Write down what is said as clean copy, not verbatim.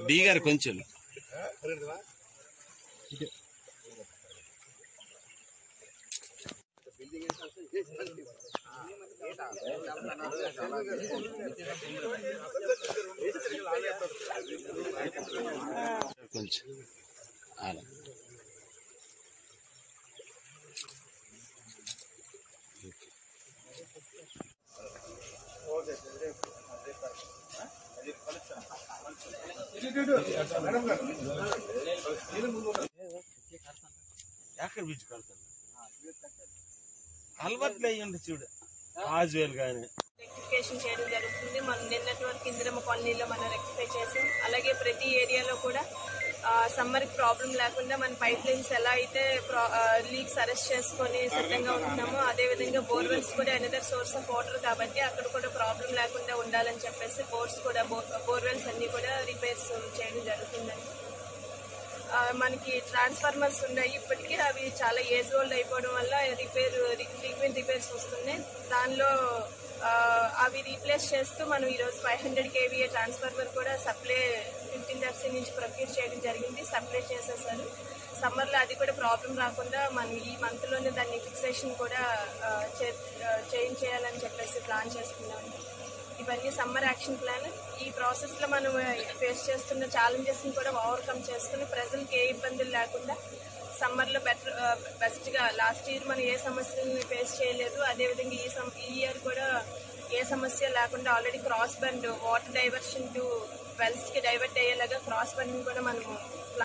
D గారు కొంచెం కొంచెం ఎక్కడ బీచ్ కడతాను అలవాట్లు అయ్యండి చూడు ఆజువేలు కానీ రెక్టిఫికేషన్ చేయడం జరుగుతుంది. మనం నిన్నటి వరకు ఇందిరమ్మ కాలనీలో మనం రెక్టిఫై చేసాం. అలాగే ప్రతి ఏరియాలో కూడా సమ్మర్కి ప్రాబ్లం లేకుండా మన పైప్ లైన్స్ ఎలా అయితే లీక్స్ అరెస్ట్ చేసుకొని సిద్ధంగా ఉంటున్నామో అదేవిధంగా బోర్వెల్స్ కూడా అనదర్ సోర్స్ ఆఫ్ వాటర్ కాబట్టి అక్కడ కూడా ప్రాబ్లం లేకుండా ఉండాలని చెప్పేసి బోర్వెల్స్ అన్ని కూడా రిపేర్స్ చేయడం జరుగుతుందండి. మనకి ట్రాన్స్ఫార్మర్స్ ఉన్నాయి, ఇప్పటికీ అవి చాలా ఏజ్ ఓల్డ్ అయిపోవడం వల్ల ఫ్రీక్వెంట్ రిపేర్స్ వస్తున్నాయి. దానిలో అవి రీప్లేస్ చేస్తూ మనం ఈరోజు 500 kVA ట్రాన్స్ఫార్మర్ కూడా సప్లై 15 FC నుంచి ప్రొక్యూర్ చేయడం జరిగింది. సప్లై చేసేసారు. సమ్మర్లో అది కూడా ప్రాబ్లం రాకుండా మనం ఈ మంత్లోనే దాన్ని ఫిక్సేషన్ కూడా చేయాలని చెప్పేసి ప్లాన్ చేస్తున్నాము. ఇవన్నీ సమ్మర్ యాక్షన్ ప్లాన్. ఈ ప్రాసెస్లో మనం ఫేస్ చేస్తున్న ఛాలెంజెస్ని కూడా ఓవర్కమ్ చేసుకుని ప్రజలకు ఏ ఇబ్బందులు లేకుండా సమ్మర్లో బెస్ట్గా లాస్ట్ ఇయర్ మనం ఏ సమస్యలను ఫేస్ చేయలేదు, అదేవిధంగా ఈ ఇయర్ కూడా ఏ సమస్య లేకుండా already cross bund water diversion to వెల్స్కి డైవర్ట్ అయ్యేలాగా క్రాస్ బండ్ని కూడా మనము